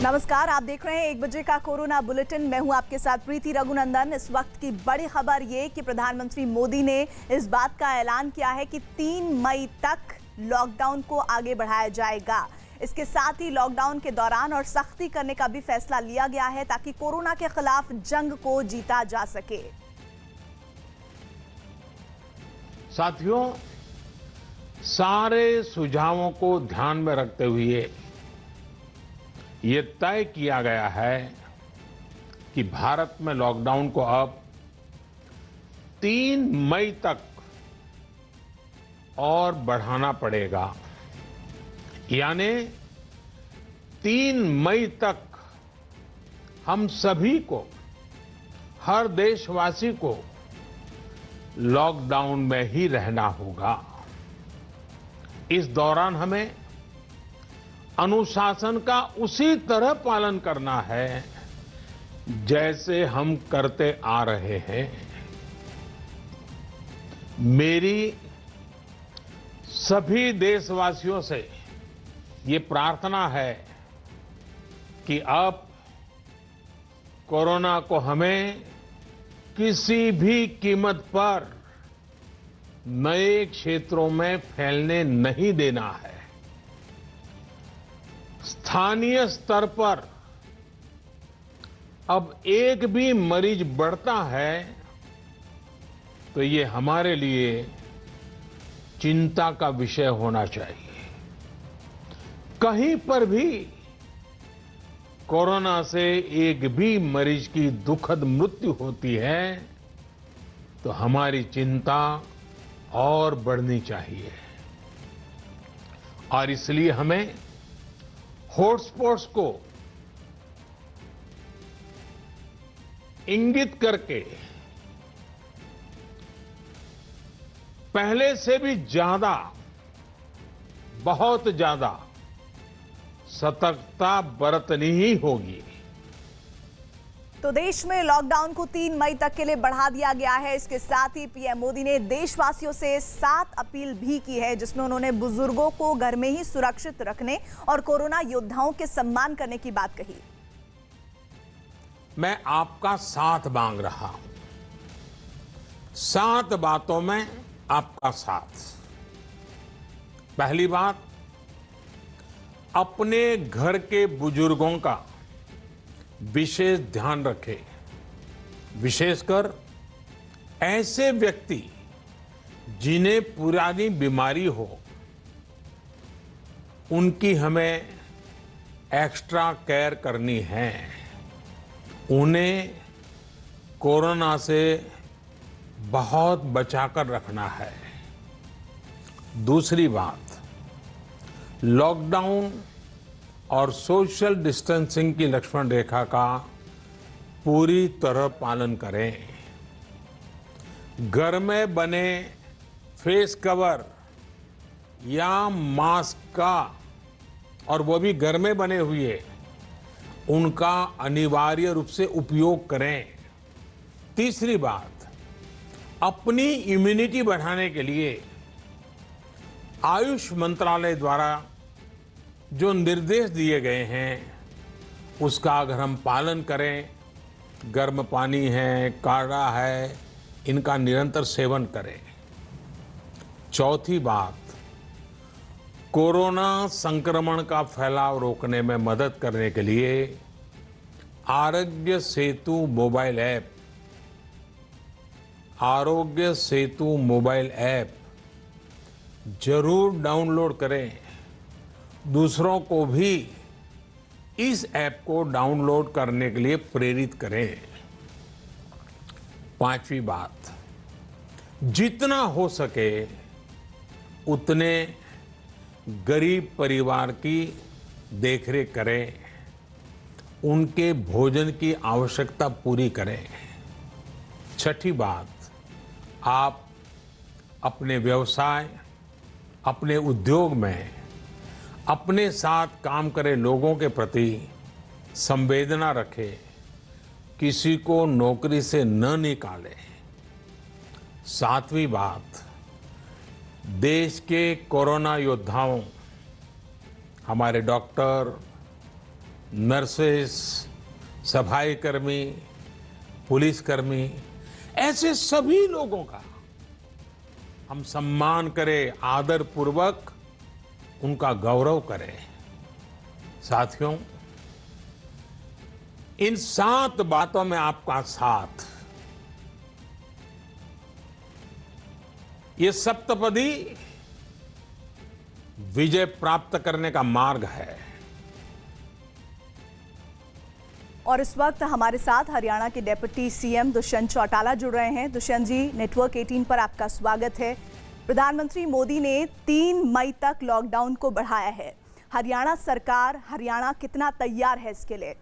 नमस्कार, आप देख रहे हैं 1 बजे का कोरोना बुलेटिन। मैं हूं आपके साथ प्रीति रघुनंदन। इस वक्त की बड़ी खबर ये कि प्रधानमंत्री मोदी ने इस बात का ऐलान किया है कि 3 मई तक लॉकडाउन को आगे बढ़ाया जाएगा। इसके साथ ही लॉकडाउन के दौरान और सख्ती करने का भी फैसला लिया गया है ताकि कोरोना के खिलाफ जंग को जीता जा सके। साथियों, सारे सुझावों को ध्यान में रखते हुए ये तय किया गया है कि भारत में लॉकडाउन को अब 3 मई तक और बढ़ाना पड़ेगा। यानी 3 मई तक हम सभी को, हर देशवासी को लॉकडाउन में ही रहना होगा। इस दौरान हमें अनुशासन का उसी तरह पालन करना है जैसे हम करते आ रहे हैं। मेरी सभी देशवासियों से ये प्रार्थना है कि अब कोरोना को हमें किसी भी कीमत पर नए क्षेत्रों में फैलने नहीं देना है। स्थानीय स्तर पर अब एक भी मरीज बढ़ता है तो ये हमारे लिए चिंता का विषय होना चाहिए। कहीं पर भी कोरोना से एक भी मरीज की दुखद मृत्यु होती है तो हमारी चिंता और बढ़नी चाहिए। और इसलिए हमें हॉटस्पॉट्स को इंगित करके पहले से भी ज्यादा, बहुत ज्यादा सतर्कता बरतनी ही होगी। तो देश में लॉकडाउन को 3 मई तक के लिए बढ़ा दिया गया है। इसके साथ ही पीएम मोदी ने देशवासियों से 7 अपील भी की है, जिसमें उन्होंने बुजुर्गों को घर में ही सुरक्षित रखने और कोरोना योद्धाओं के सम्मान करने की बात कही। मैं आपका साथ मांग रहा हूं, 7 बातों में आपका साथ। पहली बात, अपने घर के बुजुर्गों का विशेष ध्यान रखें। विशेषकर ऐसे व्यक्ति जिन्हें पुरानी बीमारी हो, उनकी हमें एक्स्ट्रा केयर करनी है। उन्हें कोरोना से बहुत बचाकर रखना है। दूसरी बात, लॉकडाउन और सोशल डिस्टेंसिंग की लक्ष्मण रेखा का पूरी तरह पालन करें। घर में बने फेस कवर या मास्क का, और वो भी घर में बने हुए, उनका अनिवार्य रूप से उपयोग करें। तीसरी बात, अपनी इम्यूनिटी बढ़ाने के लिए आयुष मंत्रालय द्वारा जो निर्देश दिए गए हैं उसका अगर हम पालन करें, गर्म पानी है, काढ़ा है, इनका निरंतर सेवन करें। चौथी बात, कोरोना संक्रमण का फैलाव रोकने में मदद करने के लिए Aarogya Setu mobile app, Aarogya Setu mobile app जरूर डाउनलोड करें। दूसरों को भी इस ऐप को डाउनलोड करने के लिए प्रेरित करें। पांचवी बात, जितना हो सके उतने गरीब परिवार की देखरेख करें, उनके भोजन की आवश्यकता पूरी करें। छठी बात, आप अपने व्यवसाय, अपने उद्योग में अपने साथ काम करे लोगों के प्रति संवेदना रखें, किसी को नौकरी से न निकालें। सातवीं बात, देश के कोरोना योद्धाओं, हमारे डॉक्टर, नर्सेस, सफाई कर्मी, पुलिसकर्मी, ऐसे सभी लोगों का हम सम्मान करें, आदर पूर्वक उनका गौरव करें। साथियों, इन 7 बातों में आपका साथ, ये सप्तपदी विजय प्राप्त करने का मार्ग है। और इस वक्त हमारे साथ हरियाणा के डिप्टी सीएम दुष्यंत चौटाला जुड़ रहे हैं। दुष्यंत जी, नेटवर्क 18 पर आपका स्वागत है। प्रधानमंत्री मोदी ने 3 मई तक लॉकडाउन को बढ़ाया है। हरियाणा सरकार, हरियाणा कितना तैयार है इसके लिए?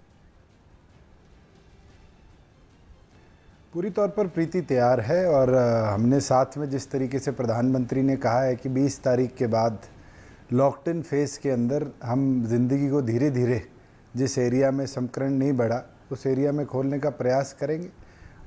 पूरी तौर पर प्रीति तैयार है और हमने साथ में जिस तरीके से प्रधानमंत्री ने कहा है कि 20 तारीख के बाद लॉकडाउन फेज के अंदर हम ज़िंदगी को धीरे धीरे जिस एरिया में संक्रमण नहीं बढ़ा उस एरिया में खोलने का प्रयास करेंगे।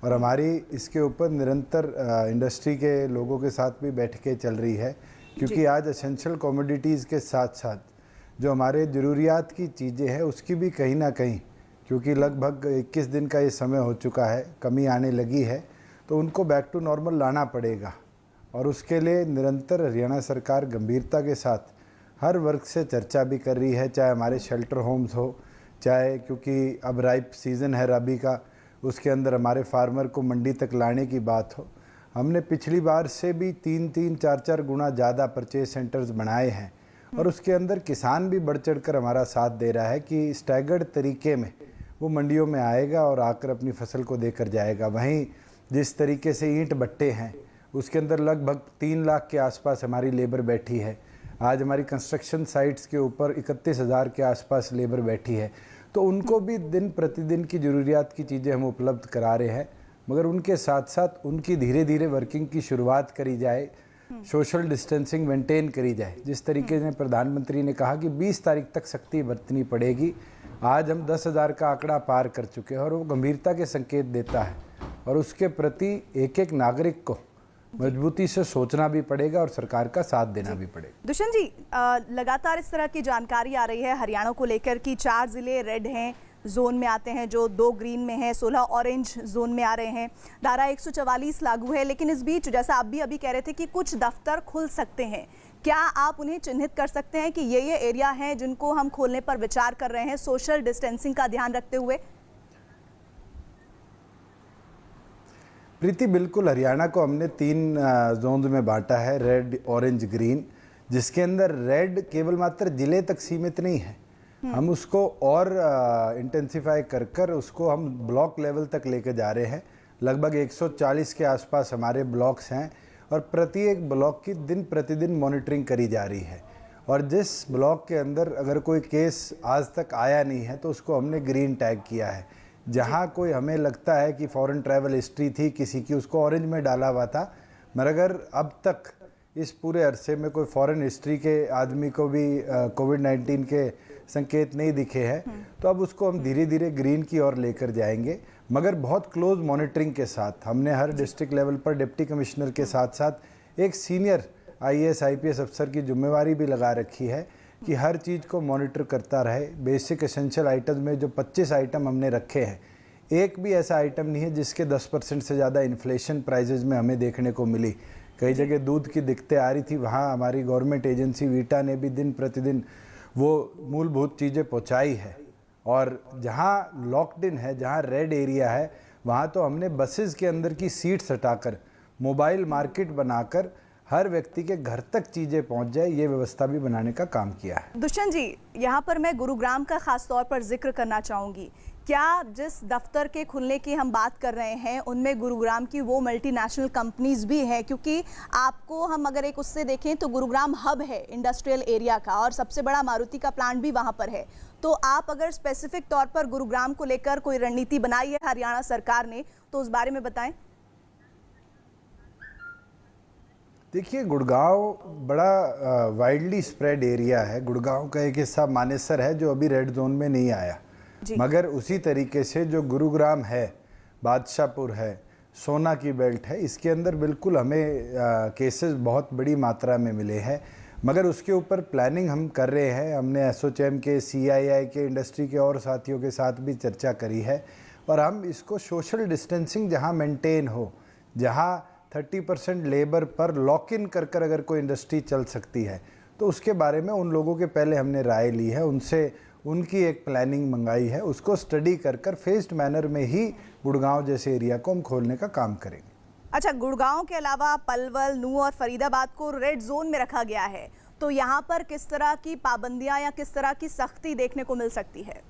और हमारी इसके ऊपर निरंतर इंडस्ट्री के लोगों के साथ भी बैठकें चल रही है, क्योंकि आज एसेंशियल कमोडिटीज़ के साथ साथ जो हमारे ज़रूरियात की चीज़ें हैं उसकी भी कहीं ना कहीं, क्योंकि लगभग 21 दिन का ये समय हो चुका है, कमी आने लगी है, तो उनको बैक टू नॉर्मल लाना पड़ेगा। और उसके लिए निरंतर हरियाणा सरकार गंभीरता के साथ हर वर्ग से चर्चा भी कर रही है, चाहे हमारे शेल्टर होम्स हो, चाहे क्योंकि अब राइप सीज़न है रबी का, उसके अंदर हमारे फार्मर को मंडी तक लाने की बात हो। हमने पिछली बार से भी 3-3, 4-4 गुना ज़्यादा परचेज सेंटर्स बनाए हैं और उसके अंदर किसान भी बढ़ चढ़ कर हमारा साथ दे रहा है कि स्टैगर्ड तरीके में वो मंडियों में आएगा और आकर अपनी फसल को देकर जाएगा। वहीं जिस तरीके से ईंट भट्टे हैं उसके अंदर लगभग 3 लाख के आसपास हमारी लेबर बैठी है। आज हमारी कंस्ट्रक्शन साइट्स के ऊपर 31,000 के आसपास लेबर बैठी है, तो उनको भी दिन प्रतिदिन की ज़रूरियात की चीज़ें हम उपलब्ध करा रहे हैं। मगर उनके साथ साथ उनकी धीरे धीरे वर्किंग की शुरुआत करी जाए, सोशल डिस्टेंसिंग मेंटेन करी जाए। जिस तरीके से प्रधानमंत्री ने कहा कि 20 तारीख तक सख्ती बरतनी पड़ेगी, आज हम 10,000 का आंकड़ा पार कर चुके हैं और वो गंभीरता के संकेत देता है और उसके प्रति एक एक नागरिक को मजबूती से सोचना भी पड़ेगा और सरकार का साथ देना भी पड़ेगा। दुष्यंत जी, लगातार इस तरह की जानकारी आ रही है हरियाणा को लेकर कि 4 जिले रेड हैं, जोन में आते हैं, जो 2 ग्रीन में हैं, 16 ऑरेंज जोन में आ रहे हैं, धारा 144 लागू है। लेकिन इस बीच जैसा आप भी अभी कह रहे थे कि कुछ दफ्तर खुल सकते हैं, क्या आप उन्हें चिन्हित कर सकते हैं कि ये एरिया हैं जिनको हम खोलने पर विचार कर रहे हैं सोशल डिस्टेंसिंग का ध्यान रखते हुए? प्रीति, बिल्कुल हरियाणा को हमने 3 जोन में बांटा है, रेड, ऑरेंज, ग्रीन, जिसके अंदर रेड केवल मात्र जिले तक सीमित नहीं है। हम उसको और इंटेंसिफाई कर उसको हम ब्लॉक लेवल तक लेके जा रहे हैं। लगभग 140 के आसपास हमारे ब्लॉक्स हैं और प्रत्येक ब्लॉक की दिन प्रतिदिन मॉनिटरिंग करी जा रही है। और जिस ब्लॉक के अंदर अगर कोई केस आज तक आया नहीं है तो उसको हमने ग्रीन टैग किया है। जहाँ कोई हमें लगता है कि फॉरेन ट्रैवल हिस्ट्री थी किसी की, उसको ऑरेंज में डाला हुआ था। मगर अगर अब तक इस पूरे अरसे में कोई फॉरेन हिस्ट्री के आदमी को भी कोविड-19 के संकेत नहीं दिखे हैं, तो अब उसको हम धीरे धीरे ग्रीन की ओर लेकर जाएंगे, मगर बहुत क्लोज मॉनिटरिंग के साथ। हमने हर डिस्ट्रिक्ट लेवल पर डिप्टी कमिश्नर के साथ साथ एक सीनियर IAS IPS अफसर की जिम्मेवारी भी लगा रखी है कि हर चीज़ को मॉनिटर करता रहे। बेसिक एसेंशियल आइटम में जो 25 आइटम हमने रखे हैं, एक भी ऐसा आइटम नहीं है जिसके 10% से ज़्यादा इन्फ्लेशन प्राइजेज में हमें देखने को मिली। कई जगह दूध की दिक्कतें आ रही थी, वहाँ हमारी गवर्नमेंट एजेंसी वीटा ने भी दिन प्रतिदिन वो मूलभूत चीज़ें पहुँचाई है। और जहाँ लॉकडाउन है, जहाँ रेड एरिया है, वहाँ तो हमने बसेस के अंदर की सीट्स हटाकर मोबाइल मार्केट बनाकर हर व्यक्ति के घर तक चीज़ें पहुंच जाए, ये व्यवस्था भी बनाने का काम किया है। दुष्यंत जी, यहाँ पर मैं गुरुग्राम का खास तौर पर जिक्र करना चाहूँगी। क्या जिस दफ्तर के खुलने की हम बात कर रहे हैं उनमें गुरुग्राम की वो मल्टीनेशनल कंपनीज भी हैं? क्योंकि आपको हम अगर एक उससे देखें तो गुरुग्राम हब है इंडस्ट्रियल एरिया का और सबसे बड़ा मारुति का प्लांट भी वहाँ पर है। तो आप अगर स्पेसिफिक तौर पर गुरुग्राम को लेकर कोई रणनीति बनाई है हरियाणा सरकार ने, तो उस बारे में बताएं। देखिए, गुड़गांव बड़ा वाइडली स्प्रेड एरिया है। गुड़गांव का एक हिस्सा मानेसर है जो अभी रेड जोन में नहीं आया, मगर उसी तरीके से जो गुरुग्राम है, बादशाहपुर है, सोना की बेल्ट है, इसके अंदर बिल्कुल हमें केसेस बहुत बड़ी मात्रा में मिले हैं। मगर उसके ऊपर प्लानिंग हम कर रहे हैं। हमने एसोचैम के, CII के, इंडस्ट्री के और साथियों के साथ भी चर्चा करी है और हम इसको सोशल डिस्टेंसिंग जहां मेंटेन हो, जहां 30% लेबर पर लॉक इन कर कर अगर कोई इंडस्ट्री चल सकती है तो उसके बारे में उन लोगों के पहले हमने राय ली है, उनसे उनकी एक प्लानिंग मंगाई है, उसको स्टडी कर कर फेस्ड मैनर में ही गुड़गांव जैसे एरिया को हम खोलने का काम करेंगे। अच्छा, गुड़गांव के अलावा पलवल, नूंह और फरीदाबाद को रेड जोन में रखा गया है, तो यहाँ पर किस तरह की पाबंदियां या किस तरह की सख्ती देखने को मिल सकती है?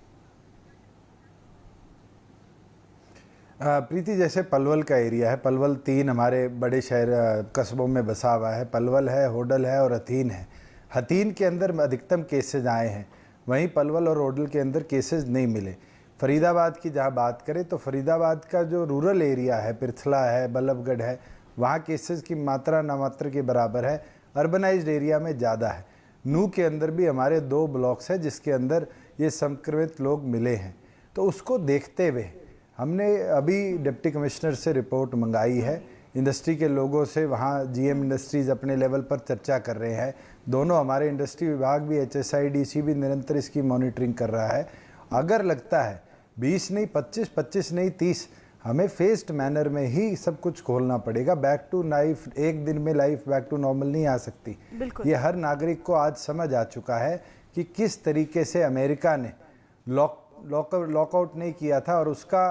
प्रीति, जैसे पलवल का एरिया है, पलवल 3 हमारे बड़े शहर कस्बों में बसा हुआ है। पलवल है, होडल है और हथीन है। हथीन के अंदर अधिकतम केसेज आए हैं, वहीं पलवल और होडल के अंदर केसेज नहीं मिले। फरीदाबाद की जहाँ बात करें तो फरीदाबाद का जो रूरल एरिया है, पिरथला है, बल्लभगढ़ है, वहाँ केसेस की मात्रा नामात्र के बराबर है। अर्बनाइज्ड एरिया में ज़्यादा है। नूंह के अंदर भी हमारे 2 ब्लॉक्स हैं जिसके अंदर ये संक्रमित लोग मिले हैं। तो उसको देखते हुए हमने अभी डिप्टी कमिश्नर से रिपोर्ट मंगाई है, इंडस्ट्री के लोगों से, वहाँ GM इंडस्ट्रीज़ अपने लेवल पर चर्चा कर रहे हैं। दोनों हमारे इंडस्ट्री विभाग भी, HSIDC भी निरंतर इसकी मॉनिटरिंग कर रहा है। अगर लगता है 20 नहीं 25, 25 नहीं 30, हमें फेस्ड मैनर में ही सब कुछ खोलना पड़ेगा। बैक टू लाइफ, एक दिन में लाइफ बैक टू नॉर्मल नहीं आ सकती। ये हर नागरिक को आज समझ आ चुका है कि किस तरीके से अमेरिका ने लॉकआउट नहीं किया था और उसका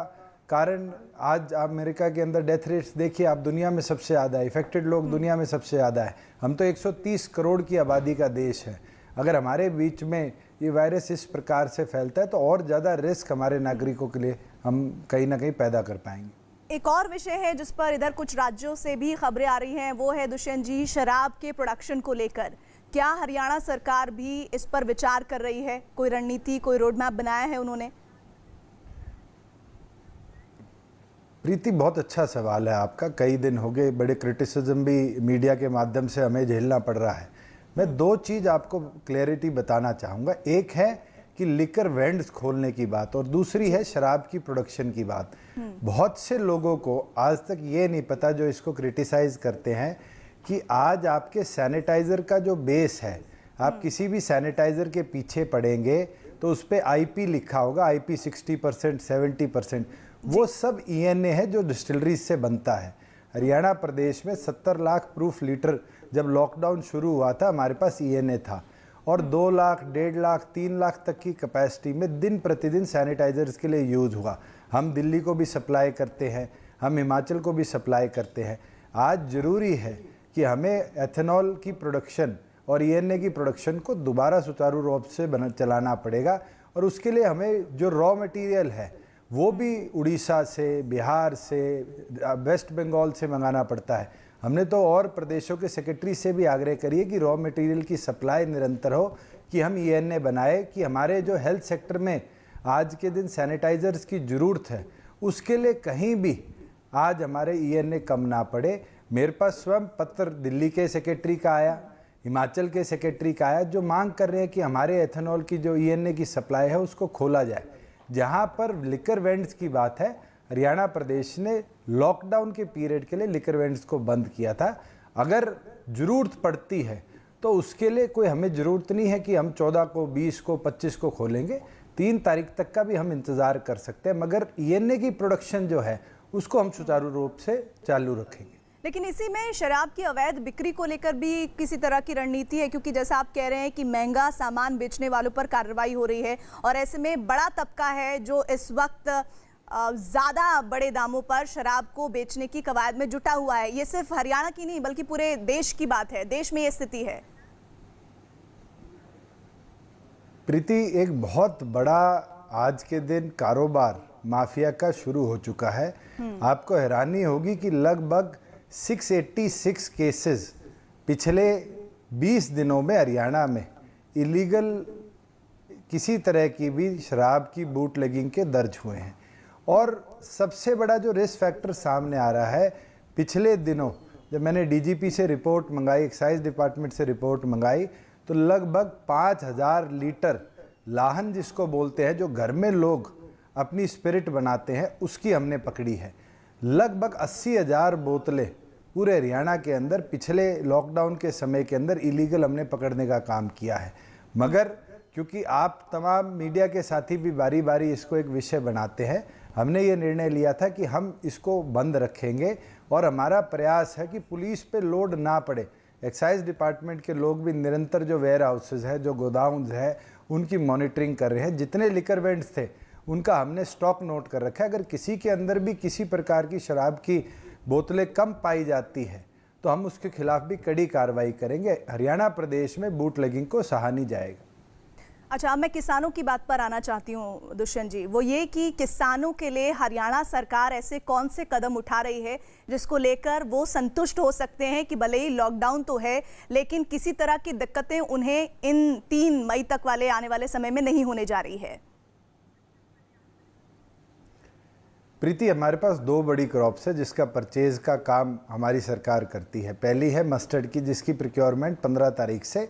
कारण आज आप अमेरिका के अंदर डेथ रेट्स देखिए, आप दुनिया में सबसे ज़्यादा है, इफेक्टेड लोग दुनिया में सबसे ज़्यादा है। हम तो 130 करोड़ की आबादी का देश है। अगर हमारे बीच में ये वायरस इस प्रकार से फैलता है तो और ज़्यादा रिस्क हमारे नागरिकों के लिए हम कहीं ना कहीं पैदा कर पाएंगे। एक और विषय है जिस पर इधर कुछ राज्यों से भी खबरें आ रही हैं, वो है दुष्यंत जी, शराब के प्रोडक्शन को लेकर क्या हरियाणा सरकार भी इस पर विचार कर रही है? कोई रणनीति, कोई रोड मैप बनाया है उन्होंने? प्रीति, बहुत अच्छा सवाल है आपका। कई दिन हो गए, बड़े क्रिटिसिज्म भी मीडिया के माध्यम से हमें झेलना पड़ रहा है। मैं 2 चीज़ आपको क्लैरिटी बताना चाहूँगा। एक है कि लिकर वेंड्स खोलने की बात और दूसरी है शराब की प्रोडक्शन की बात। बहुत से लोगों को आज तक ये नहीं पता, जो इसको क्रिटिसाइज़ करते हैं, कि आज आपके सैनिटाइज़र का जो बेस है, आप किसी भी सैनिटाइज़र के पीछे पड़ेंगे तो उस पर IP लिखा होगा, IP 60%, 70%, वो सब ENA है जो डिस्टिलरीज से बनता है। हरियाणा प्रदेश में 70 लाख प्रूफ लीटर जब लॉकडाउन शुरू हुआ था, हमारे पास ENA था और 2 लाख, 1.5 लाख, 3 लाख तक की कैपेसिटी में दिन प्रतिदिन सैनिटाइजर्स के लिए यूज़ हुआ। हम दिल्ली को भी सप्लाई करते हैं, हम हिमाचल को भी सप्लाई करते हैं। आज ज़रूरी है कि हमें एथेनॉल की प्रोडक्शन और ENA की प्रोडक्शन को दोबारा सुचारू रूप से चलाना पड़ेगा और उसके लिए हमें जो रॉ मटेरियल है वो भी उड़ीसा से, बिहार से, वेस्ट बंगाल से मंगाना पड़ता है। हमने तो और प्रदेशों के सेक्रेटरी से भी आग्रह करिए कि रॉ मटेरियल की सप्लाई निरंतर हो, कि हम ENA बनाए, कि हमारे जो हेल्थ सेक्टर में आज के दिन सैनिटाइजर्स की ज़रूरत है उसके लिए कहीं भी आज हमारे ENA कम ना पड़े। मेरे पास स्वयं पत्र दिल्ली के सेक्रेटरी का आया, हिमाचल के सेक्रेटरी का आया, जो मांग कर रहे हैं कि हमारे एथेनॉल की जो ENA की सप्लाई है उसको खोला जाए। जहां पर लिकर वेंड्स की बात है, हरियाणा प्रदेश ने लॉकडाउन के पीरियड के लिए लिकर वेंड्स को बंद किया था। अगर ज़रूरत पड़ती है तो उसके लिए कोई हमें ज़रूरत नहीं है कि हम 14 को, 20 को, 25 को खोलेंगे। 3 तारीख तक का भी हम इंतज़ार कर सकते हैं, मगर ENA की प्रोडक्शन जो है उसको हम सुचारू रूप से चालू रखेंगे। लेकिन इसी में शराब की अवैध बिक्री को लेकर भी किसी तरह की रणनीति है, क्योंकि जैसा आप कह रहे हैं कि महंगा सामान बेचने वालों पर कार्रवाई हो रही है और ऐसे में बड़ा तबका है जो इस वक्त ज़्यादा बड़े दामों पर शराब को बेचने की कवायद में जुटा हुआ है। ये सिर्फ हरियाणा की नहीं बल्कि पूरे देश की बात है, देश में ये स्थिति है। प्रीति, एक बहुत बड़ा आज के दिन कारोबार माफिया का शुरू हो चुका है। आपको हैरानी होगी कि लगभग 686 केसेस पिछले 20 दिनों में हरियाणा में इलीगल किसी तरह की भी शराब की बूटलेगिंग के दर्ज हुए हैं। और सबसे बड़ा जो रिस्क फैक्टर सामने आ रहा है, पिछले दिनों जब मैंने DGP से रिपोर्ट मंगाई, एक्साइज डिपार्टमेंट से रिपोर्ट मंगाई, तो लगभग 5000 लीटर लाहन जिसको बोलते हैं, जो घर में लोग अपनी स्पिरिट बनाते हैं, उसकी हमने पकड़ी है। लगभग 80,000 बोतलें पूरे हरियाणा के अंदर पिछले लॉकडाउन के समय के अंदर इलीगल हमने पकड़ने का काम किया है। मगर क्योंकि आप तमाम मीडिया के साथी भी बारी बारी इसको एक विषय बनाते हैं, हमने ये निर्णय लिया था कि हम इसको बंद रखेंगे और हमारा प्रयास है कि पुलिस पे लोड ना पड़े। एक्साइज डिपार्टमेंट के लोग भी निरंतर जो वेयर हाउसेज है, जो गोदाउन्स है, उनकी मॉनिटरिंग कर रहे हैं। जितने लिकर वेंट्स थे उनका हमने स्टॉक नोट कर रखा है। अगर किसी के अंदर भी किसी प्रकार की शराब की बोतलें कम पाई जाती है तो हम उसके खिलाफ भी कड़ी कार्रवाई करेंगे। हरियाणा प्रदेश में बूटलेगिंग को सहा नहीं जाएगा। अच्छा, अब मैं किसानों की बात पर आना चाहती हूँ दुष्यंत जी। वो ये कि किसानों के लिए हरियाणा सरकार ऐसे कौन से कदम उठा रही है जिसको लेकर वो संतुष्ट हो सकते हैं कि भले ही लॉकडाउन तो है लेकिन किसी तरह की दिक्कतें उन्हें इन 3 मई तक वाले आने वाले समय में नहीं होने जा रही है? प्रीति, हमारे पास 2 बड़ी क्रॉप्स है जिसका परचेज का काम हमारी सरकार करती है। पहली है मस्टर्ड की, जिसकी प्रोक्योरमेंट 15 तारीख से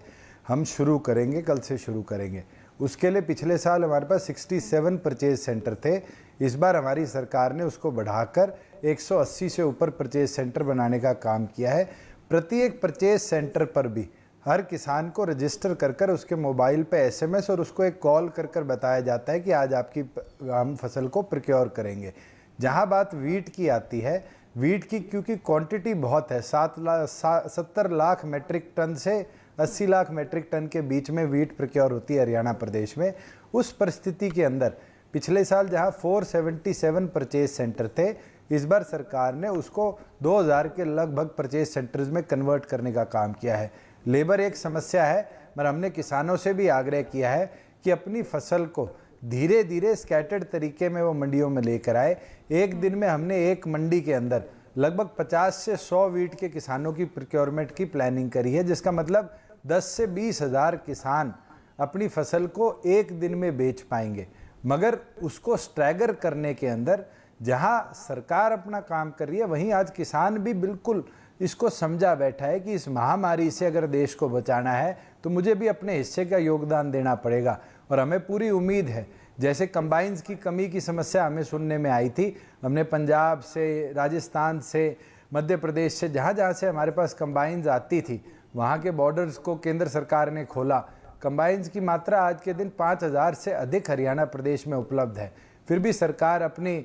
हम शुरू करेंगे, कल से शुरू करेंगे। उसके लिए पिछले साल हमारे पास 67 परचेज सेंटर थे। इस बार हमारी सरकार ने उसको बढ़ाकर 180 से ऊपर परचेज सेंटर बनाने का काम किया है। प्रत्येक परचेज सेंटर पर भी हर किसान को रजिस्टर कर उसके मोबाइल पे SMS और उसको एक कॉल कर बताया जाता है कि आज आपकी हम फसल को प्रोक्योर करेंगे। जहाँ बात वीट की आती है, वीट की क्योंकि क्वांटिटी बहुत है, 70 लाख मेट्रिक टन से 80 लाख मेट्रिक टन के बीच में वीट प्रोक्योर होती है हरियाणा प्रदेश में। उस परिस्थिति के अंदर पिछले साल जहां 477 परचेज सेंटर थे, इस बार सरकार ने उसको 2000 के लगभग परचेज सेंटर्स में कन्वर्ट करने का काम किया है। लेबर एक समस्या है, मगर हमने किसानों से भी आग्रह किया है कि अपनी फसल को धीरे धीरे स्कैटर्ड तरीके में वो मंडियों में लेकर आए। एक दिन में हमने एक मंडी के अंदर लगभग 50 से 100 वीट के किसानों की प्रोक्योरमेंट की प्लानिंग करी है, जिसका मतलब 10 से 20 हज़ार किसान अपनी फसल को एक दिन में बेच पाएंगे। मगर उसको स्ट्रैगर करने के अंदर जहां सरकार अपना काम कर रही है, वहीं आज किसान भी बिल्कुल इसको समझा बैठा है कि इस महामारी से अगर देश को बचाना है तो मुझे भी अपने हिस्से का योगदान देना पड़ेगा। और हमें पूरी उम्मीद है, जैसे कंबाइंस की कमी की समस्या हमें सुनने में आई थी, हमने पंजाब से, राजस्थान से, मध्य प्रदेश से, जहाँ जहाँ से हमारे पास कंबाइंस आती थी, वहाँ के बॉर्डर्स को केंद्र सरकार ने खोला। कंबाइंस की मात्रा आज के दिन 5000 से अधिक हरियाणा प्रदेश में उपलब्ध है। फिर भी सरकार अपनी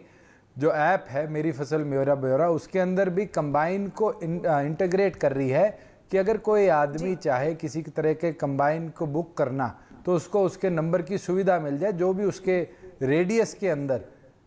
जो ऐप है मेरी फसल मेरा ब्यौरा, उसके अंदर भी कंबाइन को इंटीग्रेट कर रही है कि अगर कोई आदमी चाहे किसी तरह के कंबाइन को बुक करना तो उसको उसके नंबर की सुविधा मिल जाए। जो भी उसके रेडियस के अंदर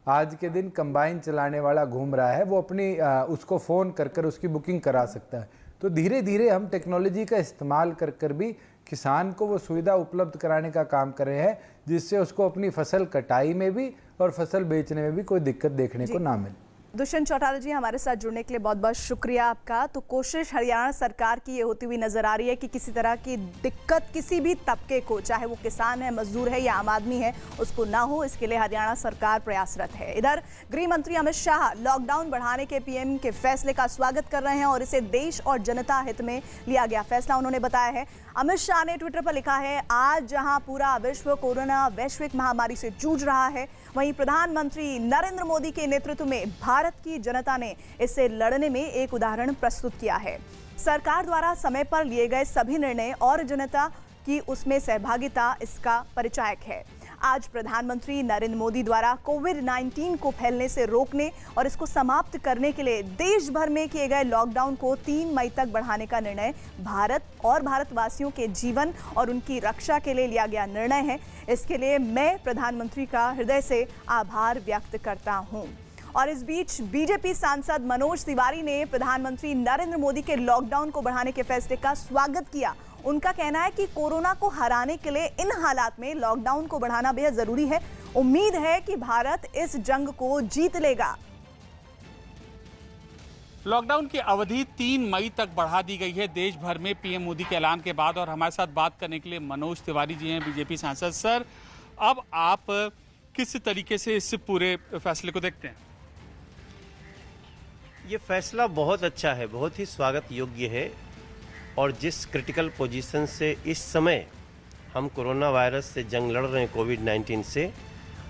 आज के दिन कंबाइन चलाने वाला घूम रहा है, वो अपनी उसको फ़ोन कर उसकी बुकिंग करा सकता है। तो धीरे धीरे हम टेक्नोलॉजी का इस्तेमाल कर भी किसान को वो सुविधा उपलब्ध कराने का काम कर रहे हैं, जिससे उसको अपनी फसल कटाई में भी और फसल बेचने में भी कोई दिक्कत देखने को ना मिले। दुष्यंत चौटाला जी, हमारे साथ जुड़ने के लिए बहुत बहुत शुक्रिया आपका। तो कोशिश हरियाणा सरकार की ये होती हुई नजर आ रही है कि किसी तरह की दिक्कत किसी भी तबके को, चाहे वो किसान है, मजदूर है या आम आदमी है, उसको ना हो, इसके लिए हरियाणा सरकार प्रयासरत है। इधर गृह मंत्री अमित शाह लॉकडाउन बढ़ाने के पीएम के फैसले का स्वागत कर रहे हैं और इसे देश और जनता हित में लिया गया फैसला उन्होंने बताया है। अमित शाह ने ट्विटर पर लिखा है, आज जहां पूरा विश्व कोरोना वैश्विक महामारी से जूझ रहा है, वहीं प्रधानमंत्री नरेंद्र मोदी के नेतृत्व में भारत की जनता ने इससे लड़ने में एक उदाहरण प्रस्तुत किया है। सरकार द्वारा समय पर लिए गए सभी निर्णय और जनता की उसमें सहभागिता इसका परिचायक है। आज प्रधानमंत्री नरेंद्र मोदी द्वारा कोविड-19 को फैलने से रोकने और इसको समाप्त करने के लिए देश भर में किए गए लॉकडाउन को 3 मई तक बढ़ाने का निर्णय भारत और भारतवासियों के जीवन और उनकी रक्षा के लिए लिया गया निर्णय है। इसके लिए मैं प्रधानमंत्री का हृदय से आभार व्यक्त करता हूं। और इस बीच बीजेपी सांसद मनोज तिवारी ने प्रधानमंत्री नरेंद्र मोदी के लॉकडाउन को बढ़ाने के फैसले का स्वागत किया। उनका कहना है कि कोरोना को हराने के लिए इन हालात में लॉकडाउन को बढ़ाना बेहद जरूरी है। उम्मीद है कि भारत इस जंग को जीत लेगा। लॉकडाउन की अवधि 3 मई तक बढ़ा दी गई है देश भर में पीएम मोदी के ऐलान के बाद। और हमारे साथ बात करने के लिए मनोज तिवारी जी हैं, बीजेपी सांसद। सर, अब आप किस तरीके से इस पूरे फैसले को देखते हैं? ये फैसला बहुत अच्छा है, बहुत ही स्वागत योग्य है। और जिस क्रिटिकल पोजीशन से इस समय हम कोरोना वायरस से जंग लड़ रहे हैं, कोविड-19 से,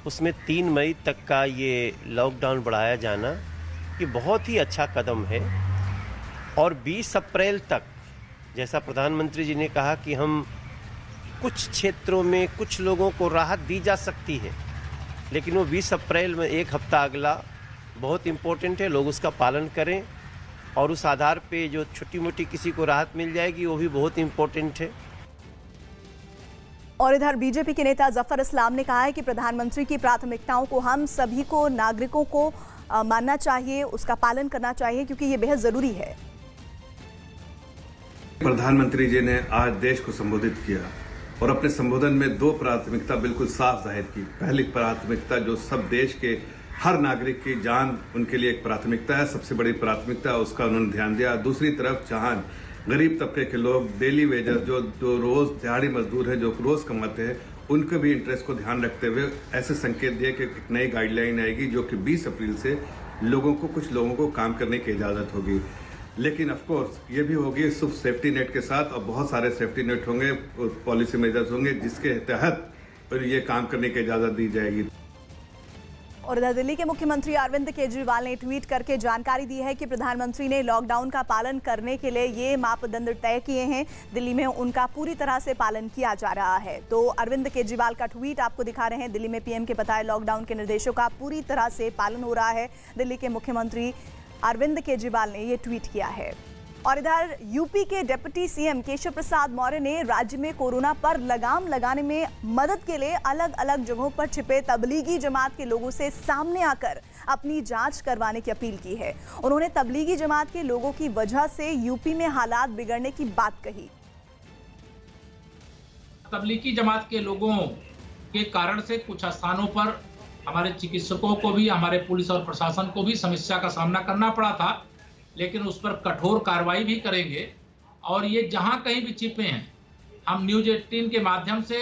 उसमें 3 मई तक का ये लॉकडाउन बढ़ाया जाना ये बहुत ही अच्छा कदम है। और 20 अप्रैल तक जैसा प्रधानमंत्री जी ने कहा कि हम कुछ क्षेत्रों में कुछ लोगों को राहत दी जा सकती है, लेकिन वो 20 अप्रैल में एक हफ्ता अगला बहुत इम्पोर्टेंट है, लोग उसका पालन करें और उस आधार पे जो छोटी मोटी किसी को राहत मिल जाएगी वो भी बहुत इम्पोर्टेंट है। और इधर बीजेपी के नेता जफर इस्लाम ने कहा है कि प्रधानमंत्री की प्राथमिकताओं को हम सभी को नागरिकों को मानना चाहिए, उसका पालन करना चाहिए, क्योंकि ये बेहद जरूरी है। प्रधानमंत्री जी ने आज देश को संबोधित किया और अपने संबोधन में 2 प्राथमिकता बिल्कुल साफ जाहिर की। पहली प्राथमिकता जो सब देश के हर नागरिक की जान उनके लिए एक प्राथमिकता है, सबसे बड़ी प्राथमिकता है, उसका उन्होंने ध्यान दिया। दूसरी तरफ जहां गरीब तबके के लोग, डेली वेजर जो रोज दिहाड़ी मजदूर है, जो रोज कमाते हैं, उनके भी इंटरेस्ट को ध्यान रखते हुए ऐसे संकेत दिए कि एक नई गाइडलाइन आएगी जो कि 20 अप्रैल से कुछ लोगों को काम करने की इजाज़त होगी। लेकिन ऑफ कोर्स ये भी होगी सिर्फ सेफ्टी नेट के साथ, और बहुत सारे सेफ्टी नेट होंगे, पॉलिसी मेजर्स होंगे जिसके तहत ये काम करने की इजाज़त दी जाएगी। और इधर दिल्ली के मुख्यमंत्री अरविंद केजरीवाल ने ट्वीट करके जानकारी दी है कि प्रधानमंत्री ने लॉकडाउन का पालन करने के लिए ये मापदंड तय किए हैं। दिल्ली में उनका पूरी तरह से पालन किया जा रहा है। तो अरविंद केजरीवाल का ट्वीट आपको दिखा रहे हैं। दिल्ली में पीएम के बताए लॉकडाउन के निर्देशों का पूरी तरह से पालन हो रहा है। दिल्ली के मुख्यमंत्री अरविंद केजरीवाल ने ये ट्वीट किया है। और इधर यूपी के डिप्टी सीएम केशव प्रसाद मौर्य ने राज्य में कोरोना पर लगाम लगाने में मदद के लिए अलग अलग जगहों पर छिपे तबलीगी जमात के लोगों से सामने आकर अपनी जांच करवाने की अपील की है। उन्होंने तबलीगी जमात के लोगों की वजह से यूपी में हालात बिगड़ने की बात कही। तबलीगी जमात के लोगों के कारण से कुछ स्थानों पर हमारे चिकित्सकों को भी, हमारे पुलिस और प्रशासन को भी समस्या का सामना करना पड़ा था, लेकिन उस पर कठोर कार्रवाई भी करेंगे। और ये जहां कहीं भी छिपे हैं, हम न्यूज़ 18 के माध्यम से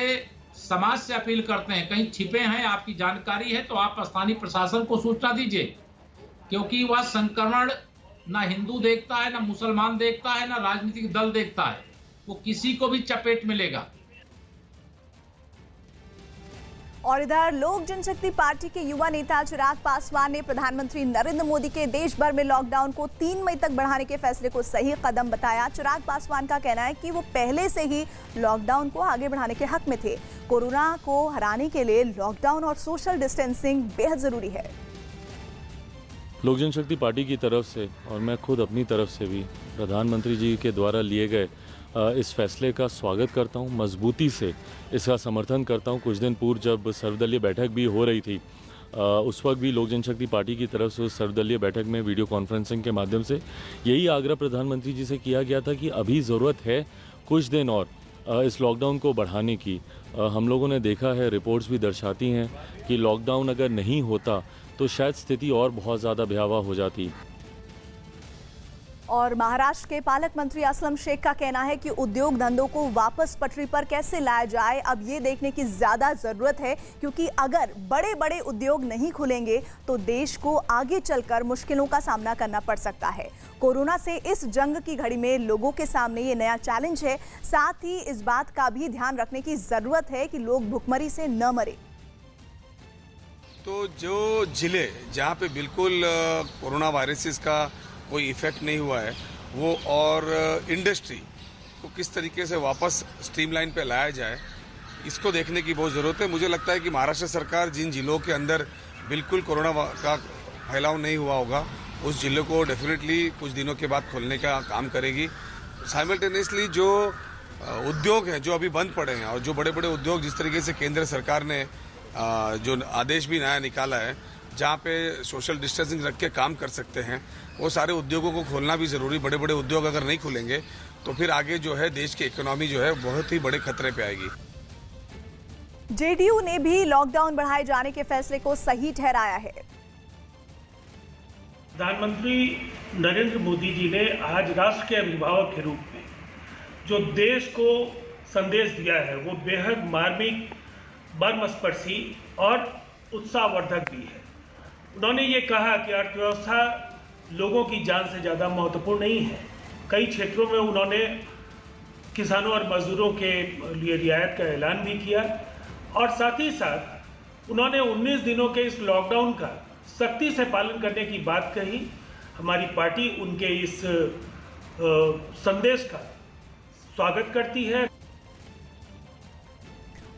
समाज से अपील करते हैं, कहीं छिपे हैं, आपकी जानकारी है तो आप स्थानीय प्रशासन को सूचना दीजिए, क्योंकि वह संक्रमण ना हिंदू देखता है, ना मुसलमान देखता है, ना राजनीतिक दल देखता है, वो किसी को भी चपेट में लेगा। और इधर लोक जनशक्ति पार्टी के युवा नेता चिराग पासवान ने प्रधानमंत्री नरेंद्र मोदी के देश भर में लॉकडाउन को 3 मई तक बढ़ाने के फैसले को सही कदम बताया। चिराग पासवान का कहना है कि वो पहले से ही लॉकडाउन को आगे बढ़ाने के हक में थे। कोरोना को हराने के लिए लॉकडाउन और सोशल डिस्टेंसिंग बेहद जरूरी है। लोक जनशक्ति पार्टी की तरफ से और मैं खुद अपनी तरफ से भी प्रधानमंत्री जी के द्वारा लिए गए इस फैसले का स्वागत करता हूं, मजबूती से इसका समर्थन करता हूं। कुछ दिन पूर्व जब सर्वदलीय बैठक भी हो रही थी, उस वक्त भी लोक जनशक्ति पार्टी की तरफ से उस सर्वदलीय बैठक में वीडियो कॉन्फ्रेंसिंग के माध्यम से यही आग्रह प्रधानमंत्री जी से किया गया था कि अभी ज़रूरत है कुछ दिन और इस लॉकडाउन को बढ़ाने की। हम लोगों ने देखा है, रिपोर्ट्स भी दर्शाती हैं कि लॉकडाउन अगर नहीं होता तो शायद स्थिति और बहुत ज़्यादा भयावह हो जाती। और महाराष्ट्र के पालक मंत्री असलम शेख का कहना है कि उद्योग धंधों को वापस पटरी पर कैसे लाया जाए, अब ये देखने की ज्यादा जरूरत है, क्योंकि अगर बड़े बड़े उद्योग नहीं खुलेंगे तो देश को आगे चलकर मुश्किलों का सामना करना पड़ सकता है। कोरोना से इस जंग की घड़ी में लोगों के सामने ये नया चैलेंज है। साथ ही इस बात का भी ध्यान रखने की जरूरत है कि लोग भुखमरी से न मरे। तो जो जिले जहाँ पे बिल्कुल कोरोना वायरसेस का कोई इफेक्ट नहीं हुआ है, वो और इंडस्ट्री को किस तरीके से वापस स्ट्रीमलाइन पे लाया जाए, इसको देखने की बहुत ज़रूरत है। मुझे लगता है कि महाराष्ट्र सरकार जिन जिलों के अंदर बिल्कुल कोरोना का फैलाव नहीं हुआ होगा, उस जिले को डेफिनेटली कुछ दिनों के बाद खोलने का काम करेगी। साइमल्टेनियसली जो उद्योग हैं जो अभी बंद पड़े हैं, और जो बड़े बड़े उद्योग जिस तरीके से केंद्र सरकार ने जो आदेश भी नया निकाला है, जहाँ पे सोशल डिस्टेंसिंग रख के काम कर सकते हैं, वो सारे उद्योगों को खोलना भी ज़रूरी। बड़े बड़े उद्योग अगर नहीं खुलेंगे तो फिर आगे जो है देश की इकोनॉमी जो है बहुत ही बड़े खतरे पे आएगी। जेडीयू ने भी लॉकडाउन बढ़ाए जाने के फैसले को सही ठहराया है। प्रधानमंत्री नरेंद्र मोदी जी ने आज राष्ट्र के अभिभावक के रूप में जो देश को संदेश दिया है, वो बेहद मार्मिक, मर्मस्पर्शी और उत्साहवर्धक भी है। उन्होंने ये कहा कि अर्थव्यवस्था लोगों की जान से ज़्यादा महत्वपूर्ण नहीं है। कई क्षेत्रों में उन्होंने किसानों और मजदूरों के लिए रियायत का ऐलान भी किया, और साथ ही साथ उन्होंने 19 दिनों के इस लॉकडाउन का सख्ती से पालन करने की बात कही। हमारी पार्टी उनके इस संदेश का स्वागत करती है।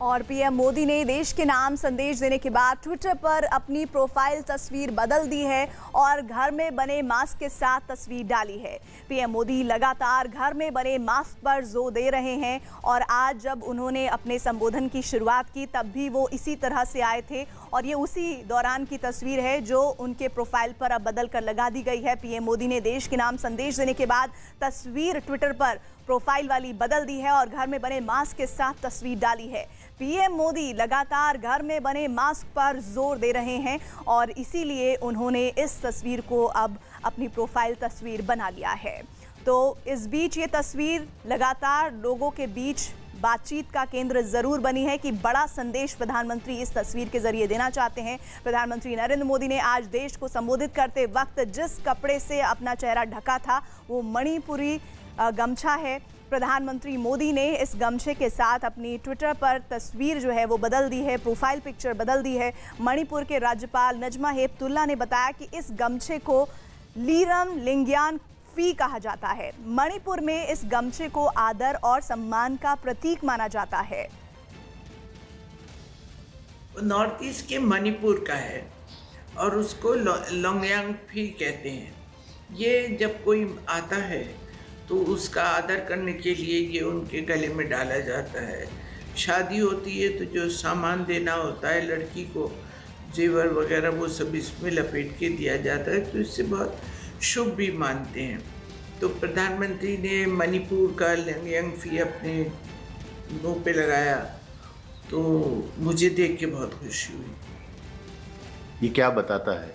और पीएम मोदी ने देश के नाम संदेश देने के बाद ट्विटर पर अपनी प्रोफाइल तस्वीर बदल दी है और घर में बने मास्क के साथ तस्वीर डाली है। पीएम मोदी लगातार घर में बने मास्क पर जोर दे रहे हैं और आज जब उन्होंने अपने संबोधन की शुरुआत की तब भी वो इसी तरह से आए थे और ये उसी दौरान की तस्वीर है जो उनके प्रोफाइल पर अब बदल कर लगा दी गई है। पीएम मोदी ने देश के नाम संदेश देने के बाद तस्वीर ट्विटर पर प्रोफाइल वाली बदल दी है और घर में बने मास्क के साथ तस्वीर डाली है। पीएम मोदी लगातार घर में बने मास्क पर जोर दे रहे हैं और इसीलिए उन्होंने इस तस्वीर को अब अपनी प्रोफाइल तस्वीर बना लिया है। तो इस बीच ये तस्वीर लगातार लोगों के बीच बातचीत का केंद्र जरूर बनी है कि बड़ा संदेश प्रधानमंत्री इस तस्वीर के जरिए देना चाहते हैं। प्रधानमंत्री नरेंद्र मोदी ने आज देश को संबोधित करते वक्त जिस कपड़े से अपना चेहरा ढका था वो मणिपुरी गमछा है। प्रधानमंत्री मोदी ने इस गमछे के साथ अपनी ट्विटर पर तस्वीर जो है वो बदल दी है, प्रोफाइल पिक्चर बदल दी है। मणिपुर के राज्यपाल नजमा हेपतुल्ला ने बताया कि इस गमछे को लीरम लिंग्यान फी कहा जाता है। मणिपुर में इस गमछे को आदर और सम्मान का प्रतीक माना जाता है। नॉर्थ ईस्ट के मणिपुर का है और उसको लोंगयांग फी कहते हैं। ये जब कोई आता है तो उसका आदर करने के लिए ये उनके गले में डाला जाता है। शादी होती है तो जो सामान देना होता है लड़की को, जेवर वगैरह, वो सब इसमें लपेट के दिया जाता है, तो इससे बहुत शुभ भी मानते हैं। तो प्रधानमंत्री ने मणिपुर का लोंगयांग फी अपने मुंह पे लगाया तो मुझे देख के बहुत खुशी हुई। ये क्या बताता है?